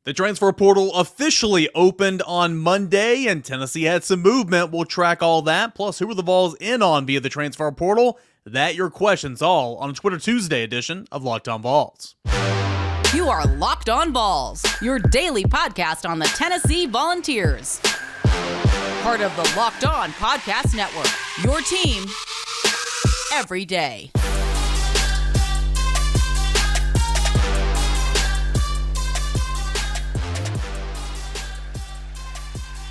The transfer portal officially opened on Monday, and Tennessee had some movement. We'll track all that. Plus, who are the Vols in on via the transfer portal? That your questions all on Twitter Tuesday edition of Locked On Vols. You are Locked On Vols, your daily podcast on the Tennessee Volunteers. Part of the Locked On Podcast Network, your team every day.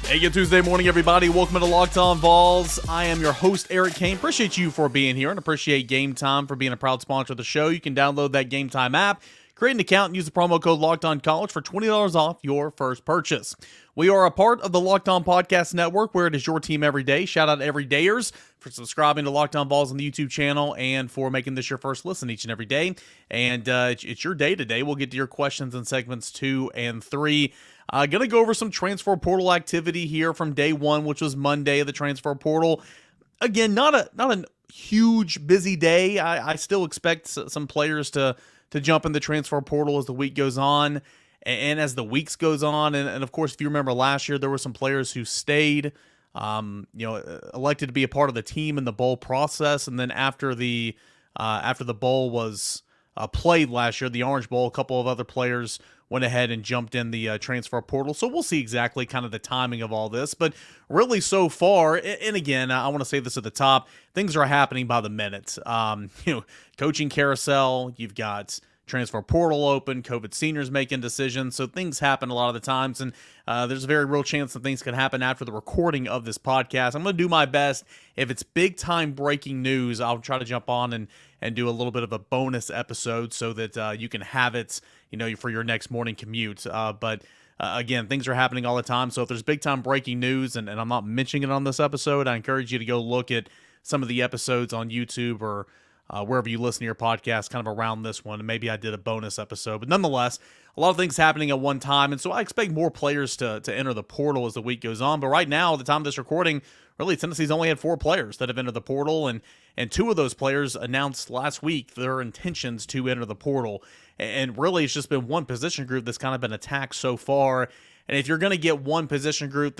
Hey, good Tuesday morning, everybody. Welcome to Locked On Vols. I am your host, Eric Kane. Appreciate you for being here and appreciate Game Time for being a proud sponsor of the show. You can download that Game Time app, create an account, and use the promo code LOCKEDONCollege for $20 off your first purchase. We are a part of the Locked On Podcast Network, where it is your team every day. Shout out to everydayers for subscribing to Locked On Vols on the YouTube channel and for making this your first listen each and every day. And it's your day today. We'll get to your questions in segments 2 and 3. Going to go over some transfer portal activity here from day one, which was Monday of the transfer portal. Again, not a huge busy day. I still expect some players to jump in the transfer portal as the week goes on and as the weeks goes on. And of course, if you remember last year, there were some players who stayed, elected to be a part of the team in the bowl process. And then after the bowl was played last year, the Orange Bowl, a couple of other players went ahead and jumped in the transfer portal. So we'll see exactly kind of the timing of all this. But really so far, and again, I want to say this at the top, things are happening by the minute. Coaching carousel, you've got transfer portal open, COVID seniors making decisions. So things happen a lot of the times. And there's a very real chance that things can happen after the recording of this podcast. I'm going to do my best. If it's big time breaking news, I'll try to jump on and do a little bit of a bonus episode so that you can have it, for your next morning commute. But again, things are happening all the time. So if there's big time breaking news and I'm not mentioning it on this episode, I encourage you to go look at some of the episodes on YouTube or wherever you listen to your podcast kind of around this one. And maybe I did a bonus episode. But nonetheless, a lot of things happening at one time. And so I expect more players to enter the portal as the week goes on. But right now, at the time of this recording, really, Tennessee's only had 4 players that have entered the portal, and 2 of those players announced last week their intentions to enter the portal. And really, it's just been one position group that's kind of been attacked so far. And if you're going to get one position group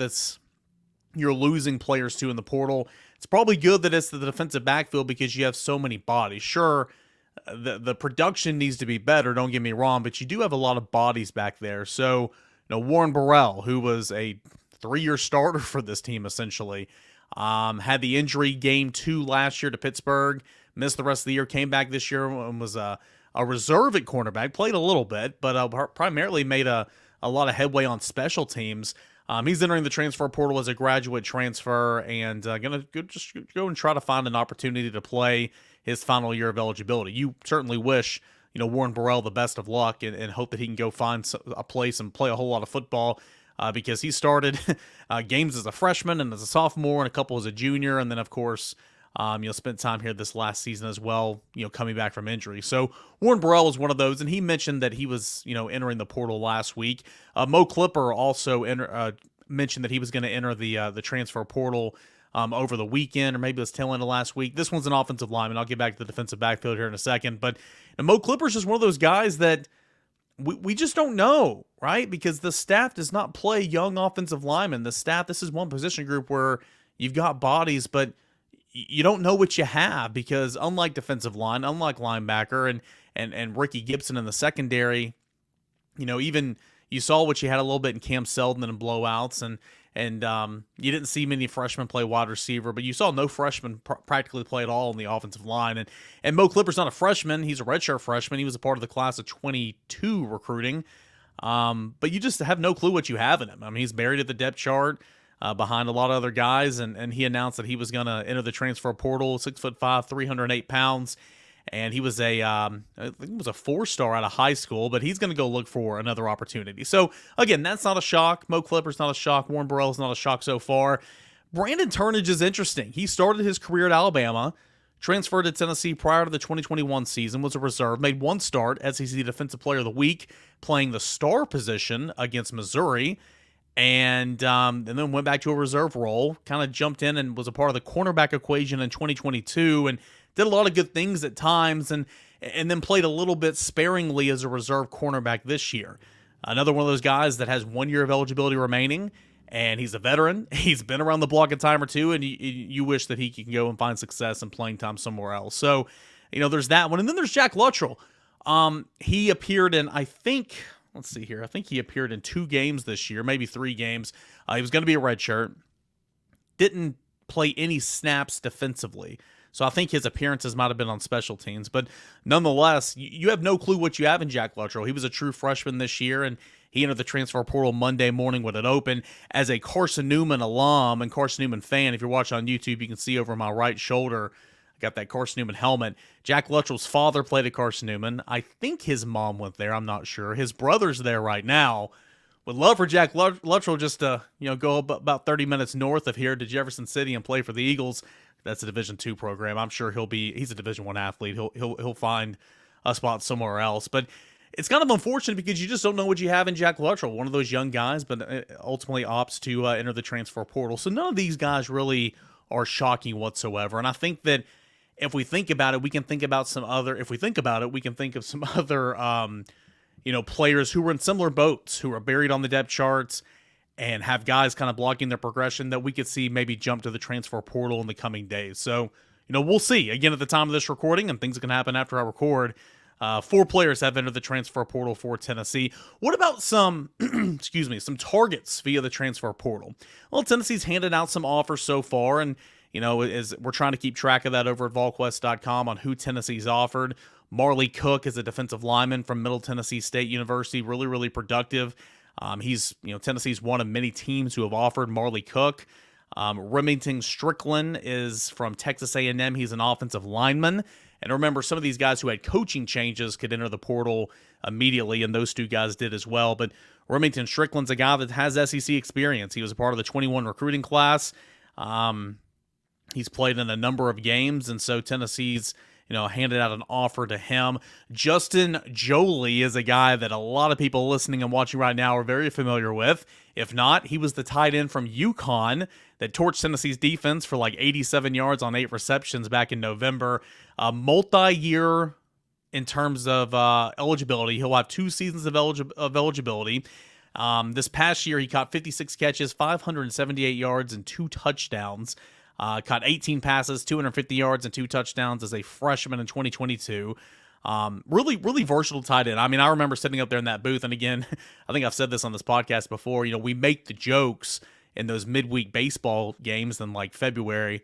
you're losing players to in the portal, it's probably good that it's the defensive backfield because you have so many bodies. Sure, the production needs to be better, don't get me wrong, but you do have a lot of bodies back there. So, Warren Burrell, who was a 3-year starter for this team, essentially, had the injury game 2 last year to Pittsburgh, missed the rest of the year, came back this year and was a reserve at cornerback, played a little bit, but primarily made a lot of headway on special teams. He's entering the transfer portal as a graduate transfer and going to just go and try to find an opportunity to play his final year of eligibility. You certainly wish, Warren Burrell the best of luck and hope that he can go find a place and play a whole lot of football. Because he started games as a freshman and as a sophomore and a couple as a junior. And then, of course, spent time here this last season as well, coming back from injury. So Warren Burrell was one of those, and he mentioned that he was, entering the portal last week. Mo Clipper also mentioned that he was going to enter the transfer portal over the weekend, or maybe it was tail end of last week. This one's an offensive lineman. I'll get back to the defensive backfield here in a second. But Mo Clipper's just one of those guys that we just don't know, right? Because the staff does not play young offensive linemen. The staff, this is one position group where you've got bodies, but you don't know what you have because unlike defensive line, unlike linebacker and Ricky Gibson in the secondary, even you saw what you had a little bit in Cam Seldon and blowouts, and you didn't see many freshmen play wide receiver, but you saw no freshmen practically play at all in the offensive line. And Mo Clipper's not a freshman. He's a redshirt freshman. He was a part of the class of 22 recruiting. But you just have no clue what you have in him. I mean, he's buried at the depth chart behind a lot of other guys, and he announced that he was going to enter the transfer portal, 6'5", 308 pounds. And he was I think he was a 4-star out of high school, but he's going to go look for another opportunity. So, again, that's not a shock. Mo Clipper's not a shock. Warren Burrell's not a shock so far. Brandon Turnage is interesting. He started his career at Alabama, transferred to Tennessee prior to the 2021 season, was a reserve, made 1 start, SEC Defensive Player of the Week, playing the star position against Missouri, and then went back to a reserve role, kind of jumped in and was a part of the cornerback equation in 2022, and did a lot of good things at times, and then played a little bit sparingly as a reserve cornerback this year. Another one of those guys that has 1 year of eligibility remaining, and he's a veteran. He's been around the block a time or two, and you wish that he can go and find success and playing time somewhere else. So, there's that one. And then there's Jack Luttrell. He appeared in, I think he appeared in 2 games this year, maybe 3 games. He was going to be a redshirt. Didn't play any snaps defensively. So I think his appearances might have been on special teams. But nonetheless, you have no clue what you have in Jack Luttrell. He was a true freshman this year, and he entered the transfer portal Monday morning when it opened. As a Carson Newman alum and Carson Newman fan, if you're watching on YouTube, you can see over my right shoulder, I got that Carson Newman helmet. Jack Luttrell's father played at Carson Newman. I think his mom went there. I'm not sure. His brother's there right now. Would love for Jack Luttrell just to go about 30 minutes north of here to Jefferson City and play for the Eagles. That's a Division II program. I'm sure he's a Division I athlete. He'll find a spot somewhere else. But it's kind of unfortunate because you just don't know what you have in Jack Luttrell, one of those young guys, but ultimately opts to enter the transfer portal. So none of these guys really are shocking whatsoever. And I think that if we think about it, we can think about some other. If we think about it, we can think of some other, players who were in similar boats, who are buried on the depth charts, and have guys kind of blocking their progression that we could see maybe jump to the transfer portal in the coming days. So, we'll see. Again, at the time of this recording, and things can happen after I record, 4 players have entered the transfer portal for Tennessee. What about some, some targets via the transfer portal? Well, Tennessee's handed out some offers so far, and, as we're trying to keep track of that over at volquest.com on who Tennessee's offered. Marley Cook is a defensive lineman from Middle Tennessee State University, really, really productive. He's, Tennessee's one of many teams who have offered Marley Cook. Remington Strickland is from Texas A&M. He's an offensive lineman. And remember, some of these guys who had coaching changes could enter the portal immediately, and those 2 guys did as well. But Remington Strickland's a guy that has SEC experience. He was a part of the 21 recruiting class. He's played in a number of games, and so Tennessee's handed out an offer to him. Justin Jolie is a guy that a lot of people listening and watching right now are very familiar with. If not, he was the tight end from UConn that torched Tennessee's defense for like 87 yards on 8 receptions back in November. Multi-year in terms of eligibility. He'll have 2 seasons of eligibility. This past year, he caught 56 catches, 578 yards, and 2 touchdowns. Caught 18 passes, 250 yards, and 2 touchdowns as a freshman in 2022. Really, really versatile tight end. I mean, I remember sitting up there in that booth, and again, I think I've said this on this podcast before, we make the jokes in those midweek baseball games in like February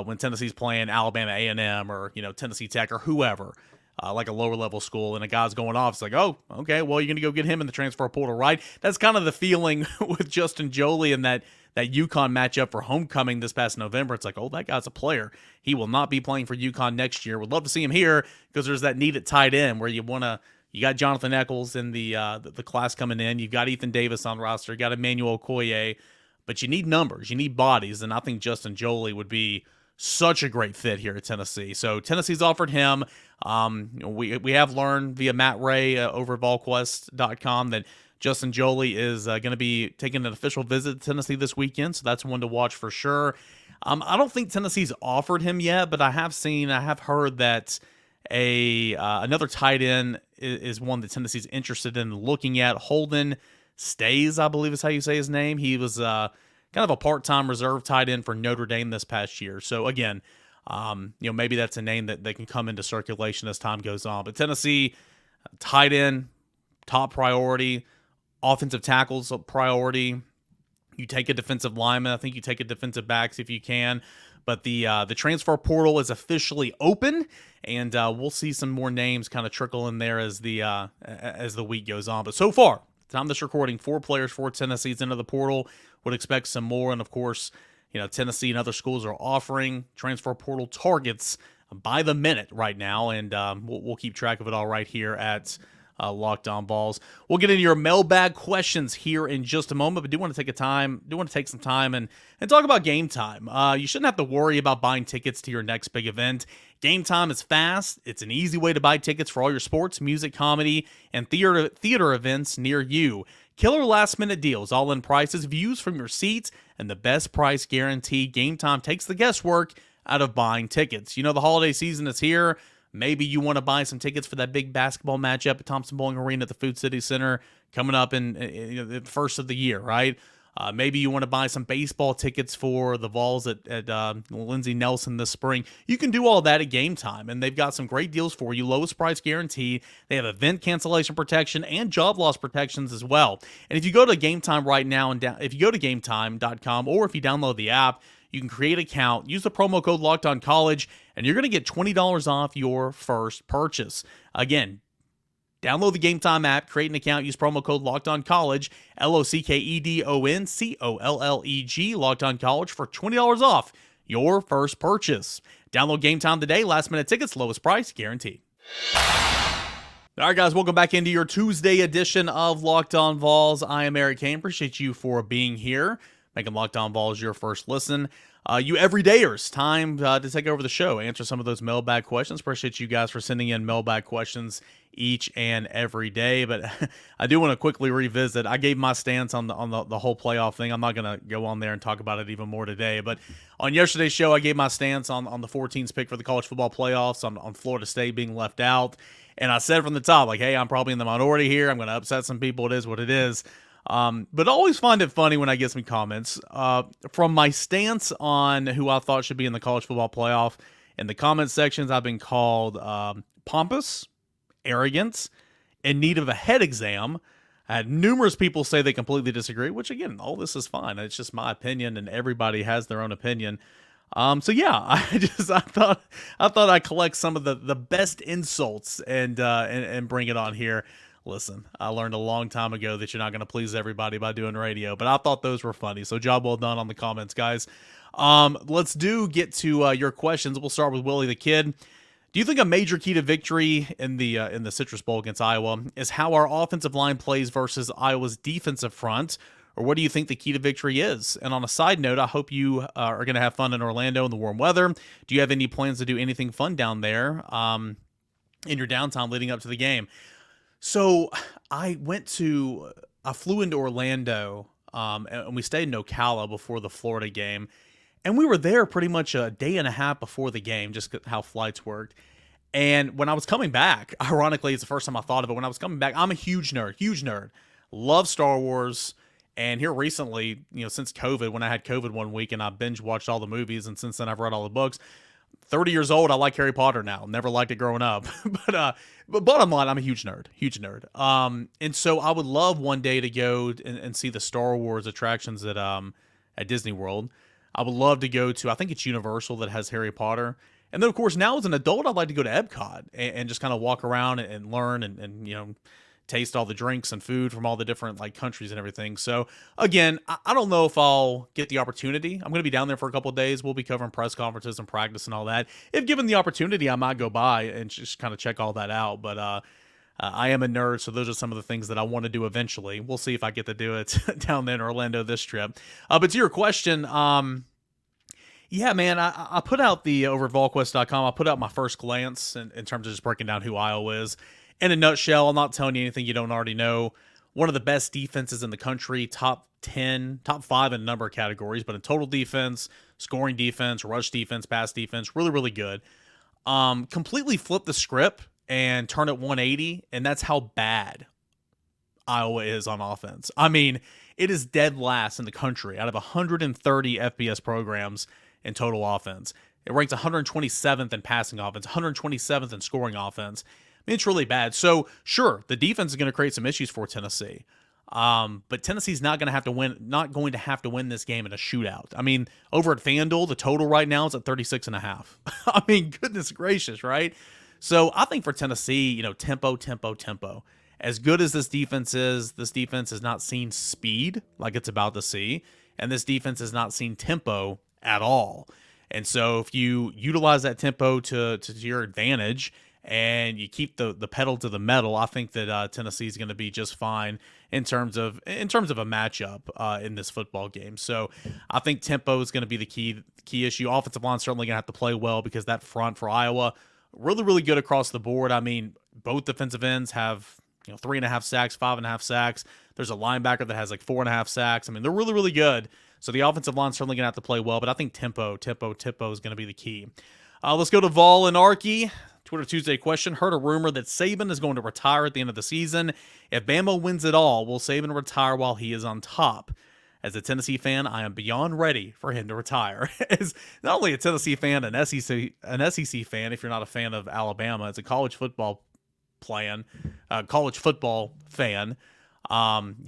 when Tennessee's playing Alabama A&M or, Tennessee Tech or whoever, like a lower level school, and a guy's going off. It's like, oh, okay, well, you're going to go get him in the transfer portal, right? That's kind of the feeling with Justin Jolie and that UConn matchup for homecoming this past November. It's like, oh, that guy's a player. He will not be playing for UConn next year. Would love to see him here because there's that need at tight end where you got Jonathan Eccles in the class coming in. You've got Ethan Davis on roster. You got Emmanuel Okoye, but you need numbers. You need bodies, and I think Justin Jolie would be such a great fit here at Tennessee. So Tennessee's offered him. We have learned via Matt Ray over at volquest.com that Justin Jolie is going to be taking an official visit to Tennessee this weekend, so that's one to watch for sure. I don't think Tennessee's offered him yet, but I have heard that another tight end is one that Tennessee's interested in looking at. Holden Stays, I believe is how you say his name. He was kind of a part-time reserve tight end for Notre Dame this past year. So again, maybe that's a name that can come into circulation as time goes on. But Tennessee, tight end, top priority. Offensive tackles a priority. You take a defensive lineman. I think you take a defensive backs if you can. But the transfer portal is officially open, and we'll see some more names kind of trickle in there as the week goes on. But so far, time this recording, 4 players for Tennessee's into the portal. Would expect some more, and of course, Tennessee and other schools are offering transfer portal targets by the minute right now, and we'll keep track of it all right here at Locked On Vols. We'll get into your mailbag questions here in just a moment, but do want to take some time and talk about Game Time. You shouldn't have to worry about buying tickets to your next big event. Game Time is fast. It's an easy way to buy tickets for all your sports, music, comedy, and theater events near you. Killer last-minute deals, all-in prices, views from your seats, and the best price guarantee. Game Time takes the guesswork out of buying tickets. The holiday season is here. Maybe you want to buy some tickets for that big basketball matchup at Thompson Bowling Arena at the Food City Center coming up in the first of the year, right? Maybe you want to buy some baseball tickets for the Vols at Lindsey Nelson this spring. You can do all that at Game Time, and they've got some great deals for you. Lowest price guarantee. They have event cancellation protection and job loss protections as well. And if you go to Game Time right now, and if you go to GameTime.com, or if you download the app, you can create an account, use the promo code LOCKEDONCollege, and you're going to get $20 off your first purchase. Again, download the Game Time app, create an account, use promo code LOCKEDONCollege, LOCKEDONCOLLEG, Locked On College, for $20 off your first purchase. Download Game Time today. Last minute tickets, lowest price guaranteed. All right, guys, welcome back into your Tuesday edition of Locked On Vols. I am Eric Kane. Appreciate you for being here, making Locked On Vols your first listen. You everydayers, time to take over the show, answer some of those mailbag questions. Appreciate you guys for sending in mailbag questions each and every day. But I do want to quickly revisit. I gave my stance on the whole playoff thing. I'm not going to go on there and talk about it even more today. But on yesterday's show, I gave my stance on the 14's pick for the college football playoffs, on Florida State being left out. And I said from the top, like, hey, I'm probably in the minority here. I'm going to upset some people. It is what it is. But I always find it funny when I get some comments from my stance on who I thought should be in the college football playoff. In the comment sections, I've been called pompous, arrogant, in need of a head exam. I had numerous people say they completely disagree, which, again, all this is fine. It's just my opinion, and everybody has their own opinion. So yeah, I thought I'd collect some of the best insults and bring it on here. Listen, I learned a long time ago that you're not going to please everybody by doing radio, but I thought those were funny. So job well done on the comments, guys. Let's get to your questions. We'll start with Willie the Kid. Do you think a major key to victory in the Citrus Bowl against Iowa is how our offensive line plays versus Iowa's defensive front? Or what do you think the key to victory is? And on a side note, I hope you are going to have fun in Orlando in the warm weather. Do you have any plans to do anything fun down there in your downtime leading up to the game? So I flew into Orlando and we stayed in Ocala before the Florida game. And we were there pretty much a day and a half before the game, just how flights worked. And when I was coming back, ironically, it's the first time I thought of it. When I was coming back, I'm a huge nerd. Love Star Wars. And here recently, since COVID, when I had COVID one week and I binge watched all the movies, and since then I've read all the books. 30 years old, I like Harry Potter now. Never liked it growing up. But bottom line, I'm a huge nerd. And so I would love one day to go and see the Star Wars attractions at Disney World. I would love to go to, I think it's Universal that has Harry Potter. And then, of course, now as an adult, I'd like to go to Epcot and just kind of walk around and learn and taste all the drinks and food from all the different countries and everything. So again, I don't know if I'll get the opportunity. I'm going to be down there for a couple of days. We'll be covering press conferences and practice and all that. If given the opportunity, I might go by and just kind of check all that out. But I am a nerd, so those are some of the things that I want to do eventually. We'll see if I get to do it down there in Orlando this trip. But to your question, yeah, man, I put out over at volquest.com, I put out my first glance in terms of just breaking down who Iowa is. In a nutshell, I'm not telling you anything you don't already know. One of the best defenses in the country, top 10, top 5 in a number of categories, but in total defense, scoring defense, rush defense, pass defense, really, really good. Completely flip the script and turn it 180, and that's how bad Iowa is on offense. I mean, it is dead last in the country out of 130 FBS programs in total offense. It ranks 127th in passing offense, 127th in scoring offense. I mean, it's really bad. So, sure, the defense is going to create some issues for Tennessee. But Tennessee's not going to have to win this game in a shootout. I mean, over at FanDuel, the total right now is at 36.5. I mean, goodness gracious, right? So, I think for Tennessee, tempo. As good as this defense has not seen speed like it's about to see, and this defense has not seen tempo at all. And so, if you utilize that tempo to your advantage, and you keep the pedal to the metal, I think that Tennessee is going to be just fine in terms of a matchup in this football game. So I think tempo is going to be the key issue. Offensive line certainly going to have to play well because that front for Iowa really, really good across the board. I mean, both defensive ends have 3.5 sacks, 5.5 sacks. There's a linebacker that has 4.5 sacks. I mean, they're really, really good. So the offensive line certainly going to have to play well, but I think tempo is going to be the key. Let's go to Vol and Arky. Twitter Tuesday question, heard a rumor that Saban is going to retire at the end of the season. If Bama wins it all, will Saban retire while he is on top? As a Tennessee fan, I am beyond ready for him to retire. As not only a Tennessee fan, an SEC fan, if you're not a fan of Alabama, as a college football fan,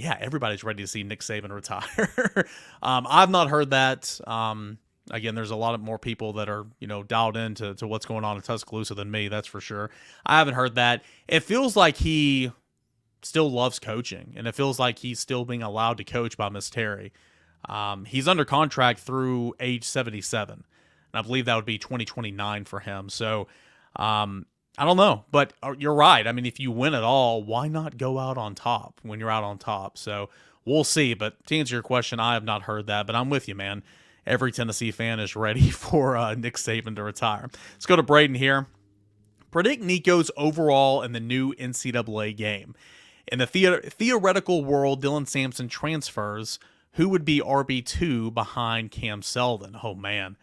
everybody's ready to see Nick Saban retire. I've not heard that. Again, there's a lot of more people that are, dialed into what's going on in Tuscaloosa than me, that's for sure. I haven't heard that. It feels like he still loves coaching, and it feels like he's still being allowed to coach by Miss Terry. He's under contract through age 77, and I believe that would be 2029 for him. So, I don't know, but you're right. I mean, if you win it all, why not go out on top when you're out on top? So we'll see. But to answer your question, I have not heard that, but I'm with you, man. Every Tennessee fan is ready for Nick Saban to retire. Let's go to Braden here. Predict Nico's overall in the new NCAA game. In the theoretical world, Dylan Sampson transfers. Who would be RB2 behind Cam Seldon? Oh, man.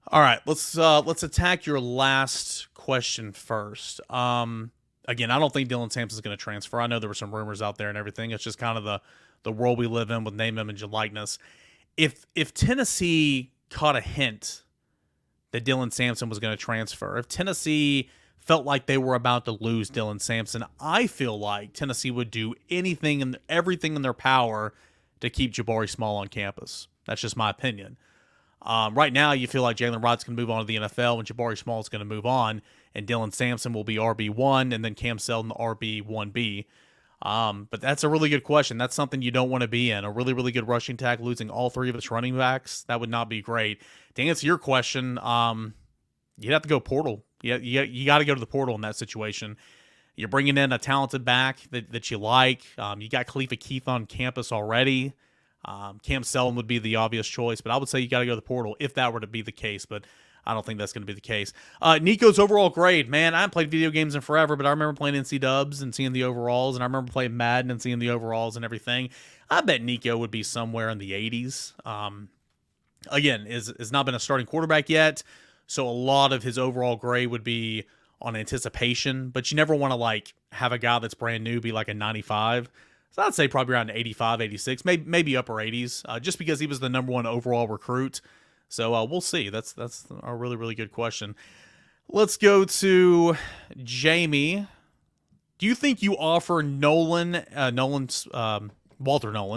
All right, let's attack your last question first. Again, I don't think Dylan Sampson's going to transfer. I know there were some rumors out there and everything. It's just kind of the world we live in with name, image, and likeness. If Tennessee caught a hint that Dylan Sampson was going to transfer, if Tennessee felt like they were about to lose Dylan Sampson, I feel like Tennessee would do anything and everything in their power to keep Jabari Small on campus. That's just my opinion. Right now, you feel like Jalen Wright's going to move on to the NFL and Jabari Small is going to move on, and Dylan Sampson will be RB1 and then Cam Seldon RB1B. But that's a really good question. That's something you don't want to be in. A really, really good rushing attack, losing all three of its running backs. That would not be great. To answer your question, you'd have to go portal. You got to go to the portal in that situation. You're bringing in a talented back that you like. You got Khalifa Keith on campus already. Cam Seldon would be the obvious choice, but I would say you got to go to the portal if that were to be the case, but I don't think that's going to be the case. Nico's overall grade, man, I haven't played video games in forever, but I remember playing NC Dubs and seeing the overalls, and I remember playing Madden and seeing the overalls and everything. I bet Nico would be somewhere in the 80s. Again, has not been a starting quarterback yet, so a lot of his overall grade would be on anticipation, but you never want to have a guy that's brand new be like a 95. So I'd say probably around 85, 86, maybe upper 80s, just because he was the number one overall recruit. So we'll see. That's a really, really good question. Let's go to Jamie. Do you think you offer Walter Nolan?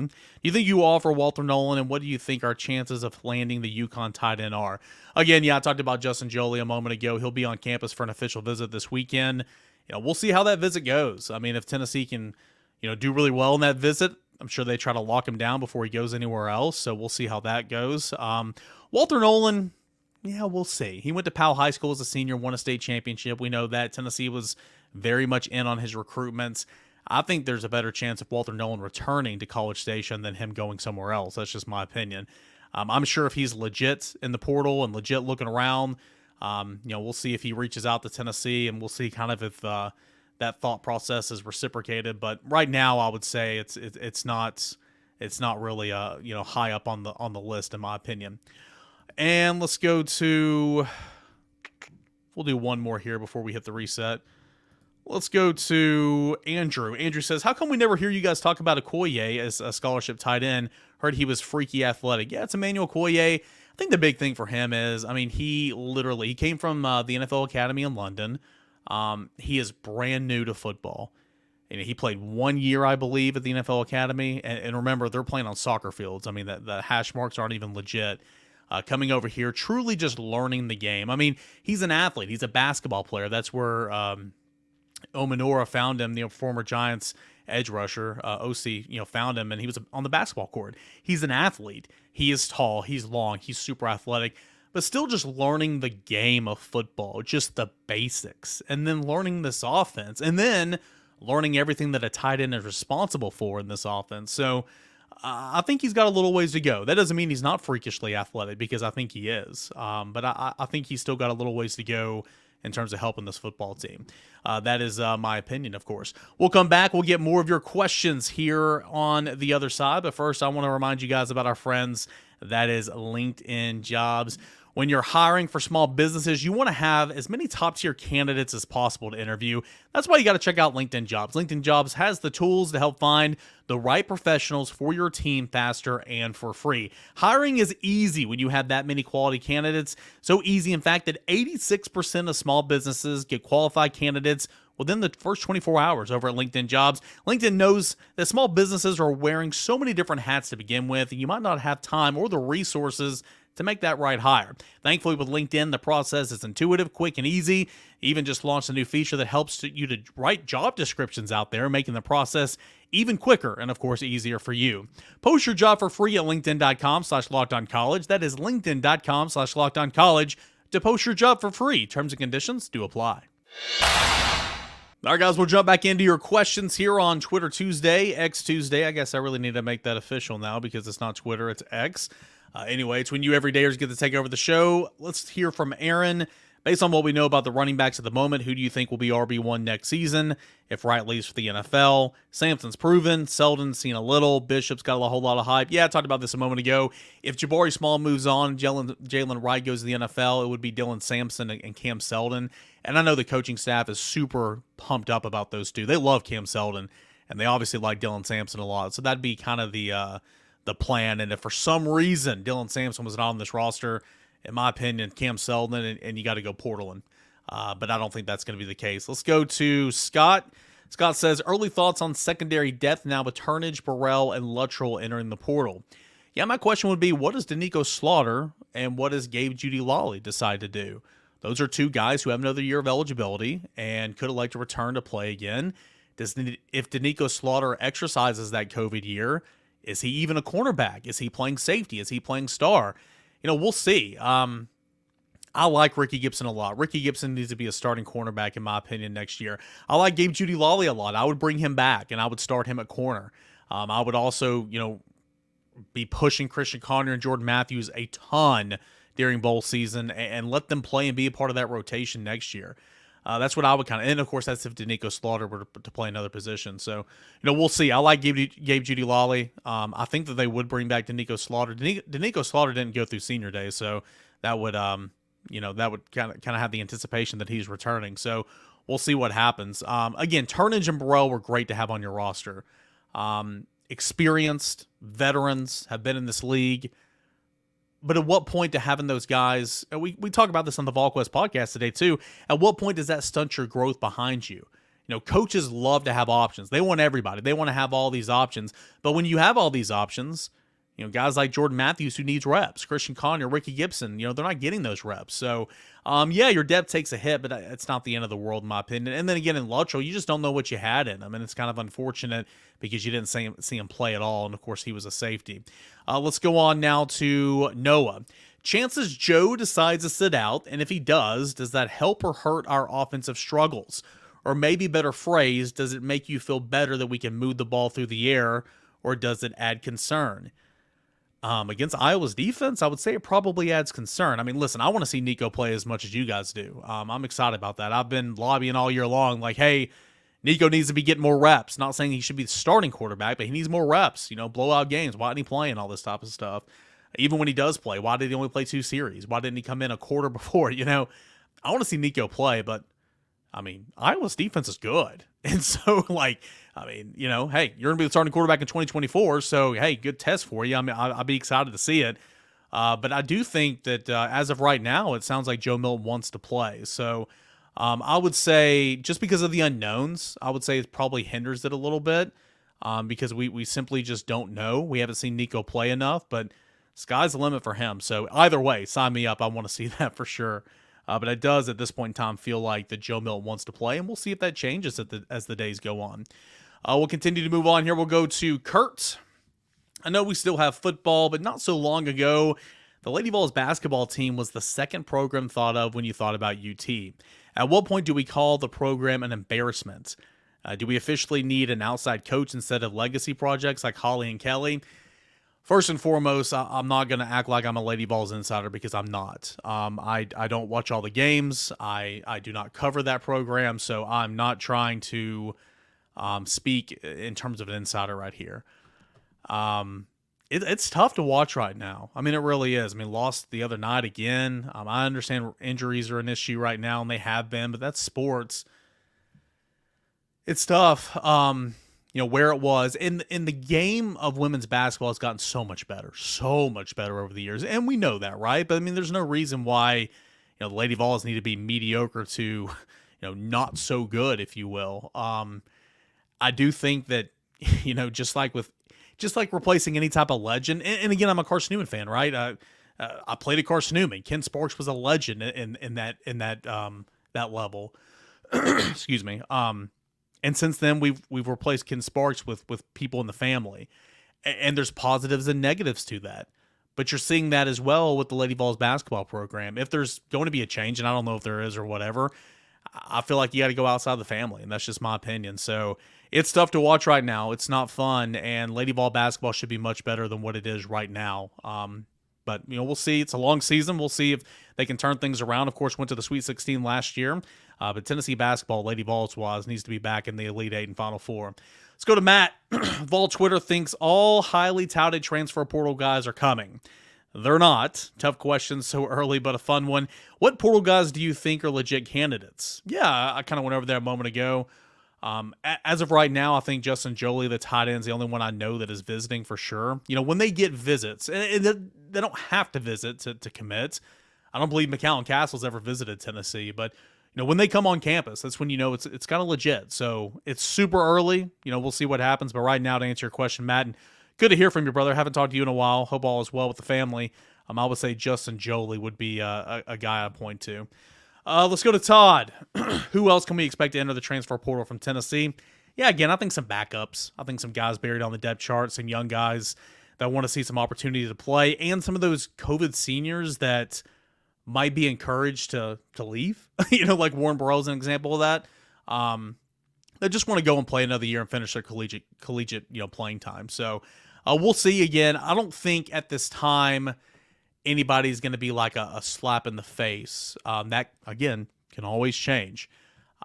Do you think you offer Walter Nolan, and what do you think our chances of landing the UConn tight end are? Again, I talked about Justin Joly a moment ago. He'll be on campus for an official visit this weekend. We'll see how that visit goes. I mean, if Tennessee can, do really well in that visit, I'm sure they try to lock him down before he goes anywhere else. So we'll see how that goes. Walter Nolan, we'll see. He went to Powell High School as a senior, won a state championship. We know that Tennessee was very much in on his recruitments. I think there's a better chance of Walter Nolan returning to College Station than him going somewhere else. That's just my opinion. I'm sure if he's legit in the portal and legit looking around, we'll see if he reaches out to Tennessee, and we'll see kind of if that thought process is reciprocated. But right now, I would say it's not really high up on the list in my opinion. And let's go to, we'll do one more here before we hit the reset. Let's go to Andrew. Andrew says, how come we never hear you guys talk about Okoye as a scholarship tight end? Heard he was freaky athletic. Yeah, it's Emmanuel Okoye. I think the big thing for him is, he came from the NFL Academy in London. He is brand new to football. He played 1 year, I believe, at the NFL Academy. And remember, they're playing on soccer fields. The hash marks aren't even legit. Coming over here, truly just learning the game. He's an athlete. He's a basketball player. That's where Omenora found him, former Giants edge rusher, OC, found him, and he was on the basketball court. He's an athlete. He is tall. He's long. He's super athletic, but still just learning the game of football, just the basics, and then learning this offense, and then learning everything that a tight end is responsible for in this offense. So I think he's got a little ways to go. That doesn't mean he's not freakishly athletic, because I think he is. But I think he's still got a little ways to go in terms of helping this football team. That is my opinion, of course. We'll come back. We'll get more of your questions here on the other side. But first, I want to remind you guys about our friends. That is LinkedIn Jobs. When you're hiring for small businesses, you want to have as many top-tier candidates as possible to interview. That's why you got to check out LinkedIn Jobs. LinkedIn Jobs has the tools to help find the right professionals for your team faster and for free. Hiring is easy when you have that many quality candidates. So easy, in fact, that 86% of small businesses get qualified candidates within the first 24 hours over at LinkedIn Jobs. LinkedIn knows that small businesses are wearing so many different hats to begin with, and you might not have time or the resources to make that right hire. Thankfully, with LinkedIn, the process is intuitive, quick, and easy. Even just launched a new feature that helps you to write job descriptions out there, making the process even quicker and, of course, easier for you. Post your job for free at linkedin.com/lockedoncollege. That is linkedin.com/lockedoncollege to post your job for free. Terms and conditions do apply. All right, guys, we'll jump back into your questions here on Twitter Tuesday, X Tuesday. I guess I really need to make that official now because it's not Twitter, it's X. Anyway, it's when you everydayers get to take over the show. Let's hear from Aaron. Based on what we know about the running backs at the moment, who do you think will be RB1 next season? If Wright leaves for the NFL, Sampson's proven, Selden's seen a little, Bishop's got a whole lot of hype. Yeah, I talked about this a moment ago. If Jabari Small moves on, Jalen Wright goes to the NFL, it would be Dylan Sampson and Cam Selden. And I know the coaching staff is super pumped up about those two. They love Cam Selden, and they obviously like Dylan Sampson a lot. So that'd be kind of the plan. And if for some reason Dylan Sampson was not on this roster, in my opinion, Cam Selden, and you got to go Portland. But I don't think that's going to be the case. Let's go to Scott. Scott says, early thoughts on secondary depth now with Turnage, Burrell, and Luttrell entering the portal. Yeah, my question would be, what does Danico Slaughter and what does Gabe Jeudy-Lally decide to do? Those are two guys who have another year of eligibility and could elect to return to play again. If Danico Slaughter exercises that COVID year, is he even a cornerback? Is he playing safety? Is he playing star? We'll see. I like Ricky Gibson a lot. Ricky Gibson needs to be a starting cornerback, in my opinion, next year. I like Gabe Jeudy-Lally a lot. I would bring him back, and I would start him at corner. I would also, be pushing Christian Conner and Jordan Matthews a ton during bowl season and let them play and be a part of that rotation next year. That's what I would and of course, that's if Danico Slaughter were to play another position. So, we'll see. I like Gabe Jeudy-Lally. I think that they would bring back Danico Slaughter. Danico Slaughter didn't go through senior day, so that would, that would kind of have the anticipation that he's returning. So we'll see what happens. Again, Turnage and Burrell were great to have on your roster. Experienced veterans, have been in this league. But at what point to having those guys, and we talk about this on the VolQuest podcast today too, at what point does that stunt your growth behind you? Coaches love to have options. They want everybody. They want to have all these options. But when you have all these options, guys like Jordan Matthews who needs reps, Christian Conner, Ricky Gibson, they're not getting those reps. So, your depth takes a hit, but it's not the end of the world in my opinion. And then again, in Luttrell, you just don't know what you had in him. And it's kind of unfortunate because you didn't see him play at all. And of course, he was a safety. Let's go on now to Noah. Chances Joe decides to sit out, and if he does that help or hurt our offensive struggles? Or maybe better phrase, does it make you feel better that we can move the ball through the air, or does it add concern? Against Iowa's defense, I would say it probably adds concern. I mean, listen, I want to see Nico play as much as you guys do. I'm excited about that. I've been lobbying all year long, like, hey, Nico needs to be getting more reps. Not saying he should be the starting quarterback, but he needs more reps. Blowout games. Why isn't he playing all this type of stuff? Even when he does play, why did he only play 2 series? Why didn't he come in a quarter before? I want to see Nico play, but Iowa's defense is good. And so, hey, you're going to be the starting quarterback in 2024. So, hey, good test for you. I'll be excited to see it. But I do think that as of right now, it sounds like Joe Milton wants to play. So, I would say just because of the unknowns, I would say it probably hinders it a little bit because we simply just don't know. We haven't seen Nico play enough, but sky's the limit for him. So, either way, sign me up. I want to see that for sure. But it does, at this point in time, feel like that Joe Milton wants to play, and we'll see if that changes as the days go on. We'll continue to move on here. We'll go to Kurt. I know we still have football, but not so long ago, the Lady Vols basketball team was the second program thought of when you thought about UT. At what point do we call the program an embarrassment? Do we officially need an outside coach instead of legacy projects like Holly and Kelly? First and foremost, I'm not going to act like I'm a Lady Vols insider because I'm not. I don't watch all the games. I do not cover that program, so I'm not trying to speak in terms of an insider right here. It's tough to watch right now. I mean, it really is. I mean, lost the other night again. I understand injuries are an issue right now, and they have been, but that's sports. It's tough. Where it was in the game of women's basketball has gotten so much better over the years, and we know that, right? But I mean, there's no reason why the Lady Vols need to be mediocre to not so good, if you will. I do think that just like replacing any type of legend, and again, I'm a Carson Newman fan, right? I played at Carson Newman. Ken Sparks was a legend in that level. Excuse me. And since then, we've replaced Ken Sparks with people in the family, and there's positives and negatives to that. But you're seeing that as well with the Lady Vols basketball program. If there's going to be a change, and I don't know if there is or whatever, I feel like you got to go outside the family, and that's just my opinion. So it's tough to watch right now. It's not fun, and Lady Vol basketball should be much better than what it is right now. But we'll see. It's a long season. We'll see if they can turn things around. Of course, went to the Sweet 16 last year. But Tennessee basketball, Lady Vols wise, needs to be back in the Elite Eight and Final Four. Let's go to Matt. Vol Twitter thinks all highly touted transfer portal guys are coming. They're not. Tough question so early, but a fun one. What portal guys do you think are legit candidates? Yeah, I kind of went over there a moment ago. As of right now, I think Justin Jolie, the tight end, is the only one I know that is visiting for sure. When they get visits, and they don't have to visit to commit. I don't believe McAllen Castle's ever visited Tennessee, but when they come on campus, that's when it's kind of legit. So it's super early. We'll see what happens. But right now, to answer your question, Matt, and good to hear from you, brother. Haven't talked to you in a while. Hope all is well with the family. I would say Justin Jolie would be a guy I'd point to. Let's go to Todd. Who else can we expect to enter the transfer portal from Tennessee? Yeah, again, I think some backups. I think some guys buried on the depth chart, some young guys that want to see some opportunity to play, and some of those COVID seniors that might be encouraged to leave. Like Warren Burrell's an example of that. They just want to go and play another year and finish their collegiate playing time. So we'll see. Again, I don't think at this time anybody's going to be like a slap in the face. That, again, can always change.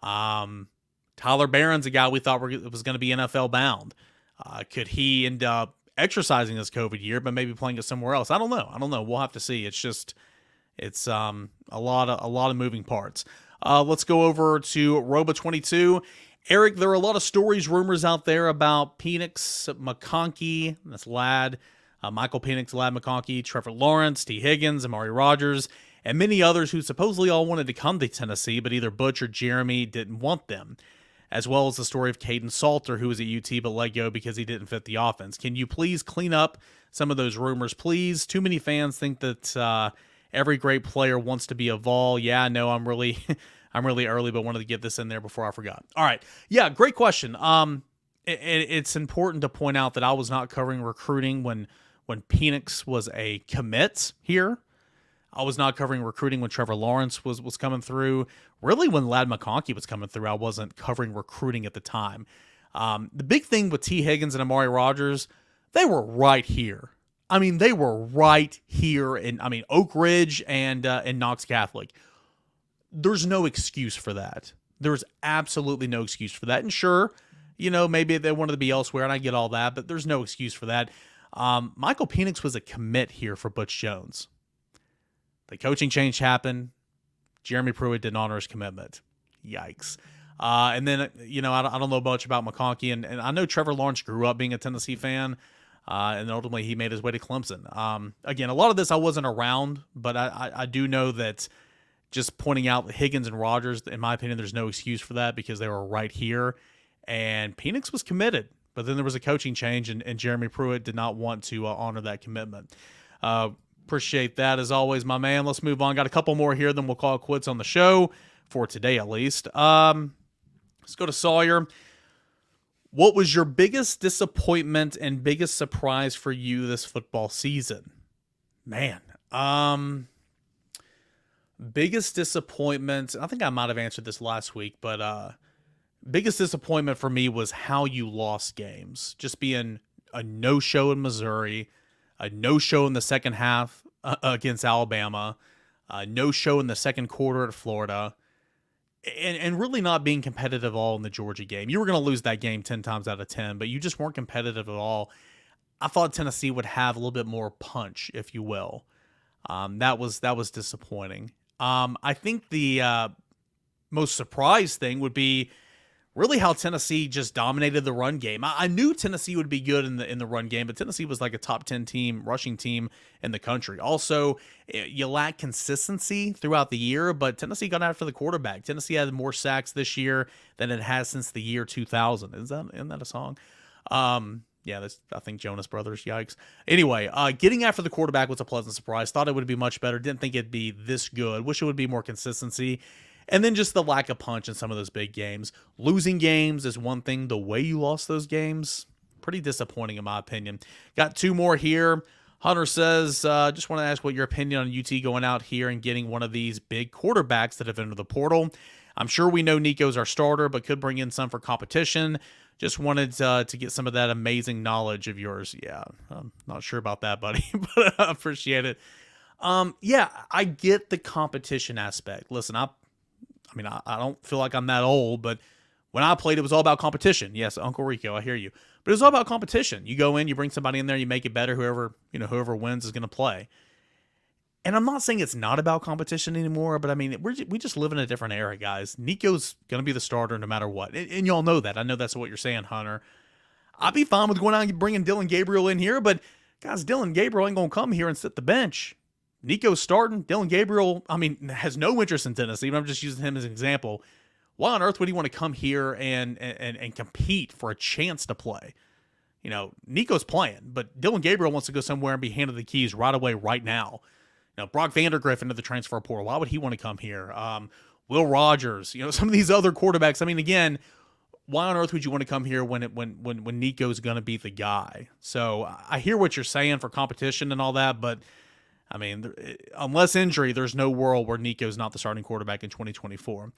Tyler Barron's a guy we thought was going to be NFL bound. Could he end up exercising this COVID year, but maybe playing it somewhere else? I don't know. We'll have to see. It's a lot of moving parts. Let's go over to Roba22. Eric, there are a lot of stories, rumors out there about Penix, McConkey, that's Ladd, Michael Penix, Ladd McConkey, Trevor Lawrence, T. Higgins, Amari Rogers, and many others who supposedly all wanted to come to Tennessee, but either Butch or Jeremy didn't want them, as well as the story of Caden Salter, who was at UT but let go because he didn't fit the offense. Can you please clean up some of those rumors, please? Too many fans think that every great player wants to be a Vol. Yeah, no, I'm really early, but wanted to get this in there before I forgot. All right. Yeah, great question. It's important to point out that I was not covering recruiting when Penix was a commit here. I was not covering recruiting when Trevor Lawrence was coming through. Really, when Ladd McConkey was coming through, I wasn't covering recruiting at the time. The big thing with T. Higgins and Amari Rogers, they were right here. I mean, they were right here in Oak Ridge and Knox Catholic. There's no excuse for that. There's absolutely no excuse for that. And sure, maybe they wanted to be elsewhere, and I get all that, but there's no excuse for that. Michael Penix was a commit here for Butch Jones. The coaching change happened. Jeremy Pruitt didn't honor his commitment. Yikes. And then, I don't know much about McConkey, and I know Trevor Lawrence grew up being a Tennessee fan, and ultimately he made his way to Clemson. Again, a lot of this I wasn't around, but I do know that just pointing out Higgins and Rogers, in my opinion, there's no excuse for that because they were right here. And Penix was committed, but then there was a coaching change, and Jeremy Pruitt did not want to honor that commitment. Appreciate that, as always, my man. Let's move on. Got a couple more here, then we'll call it quits on the show, for today at least. Let's go to Sawyer. What was your biggest disappointment and biggest surprise for you this football season? Man, biggest disappointment, I think I might have answered this last week, but biggest disappointment for me was how you lost games. Just being a no-show in Missouri, a no-show in the second half against Alabama, a no-show in the second quarter at Florida, and really not being competitive at all in the Georgia game. You were going to lose that game 10 times out of 10, but you just weren't competitive at all. I thought Tennessee would have a little bit more punch, if you will. That was disappointing. I think the most surprised thing would be really how Tennessee just dominated the run game. I knew Tennessee would be good in the run game, but Tennessee was like a top 10 team, rushing team in the country. Also, you lack consistency throughout the year, but Tennessee got after the quarterback. Tennessee had more sacks this year than it has since the year 2000. Isn't that a song? Yeah, that's, I think, Jonas Brothers. Yikes. Anyway, getting after the quarterback was a pleasant surprise. Thought it would be much better. Didn't think it'd be this good. Wish it would be more consistency. And then just the lack of punch in some of those big games. Losing games is one thing. The way you lost those games, pretty disappointing in my opinion. Got two more here. Hunter says, just want to ask what your opinion on UT going out here and getting one of these big quarterbacks that have entered the portal. I'm sure we know Nico's our starter, but could bring in some for competition. Just wanted to get some of that amazing knowledge of yours. Yeah, I'm not sure about that, buddy, but I appreciate it. Yeah, I get the competition aspect. Listen, I don't feel like I'm that old, but when I played, it was all about competition. Yes, Uncle Rico, I hear you. But it was all about competition. You go in, you bring somebody in there, you make it better. Whoever wins is going to play. And I'm not saying it's not about competition anymore, but I mean, we just live in a different era, guys. Nico's going to be the starter no matter what. And y'all know that. I know that's what you're saying, Hunter. I'd be fine with going out and bringing Dylan Gabriel in here, but guys, Dylan Gabriel ain't going to come here and sit the bench. Nico's starting. Dylan Gabriel, has no interest in Tennessee, but I'm just using him as an example. Why on earth would he want to come here and compete for a chance to play? Nico's playing, but Dylan Gabriel wants to go somewhere and be handed the keys right away, right now. Brock Vandergriff into the transfer portal. Why would he want to come here? Will Rogers, some of these other quarterbacks. Again, why on earth would you want to come here when Nico's going to be the guy? So I hear what you're saying for competition and all that, but unless injury, there's no world where Nico's not the starting quarterback in 2024.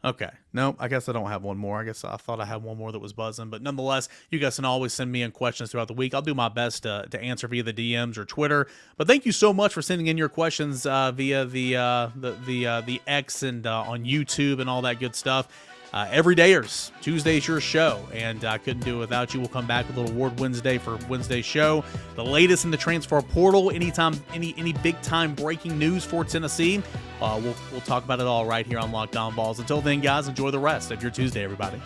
Okay. No, I guess I don't have one more. I guess I thought I had one more that was buzzing. But nonetheless, you guys can always send me in questions throughout the week. I'll do my best to answer via the DMs or Twitter. But thank you so much for sending in your questions via the X and on YouTube and all that good stuff. Every dayers, Tuesday's your show, and I couldn't do it without you. We'll come back with a little Award Wednesday for Wednesday's show. The latest in the transfer portal, anytime, any big time breaking news for Tennessee, we'll talk about it all right here on Locked On Vols. Until then, guys, enjoy the rest of your Tuesday, everybody.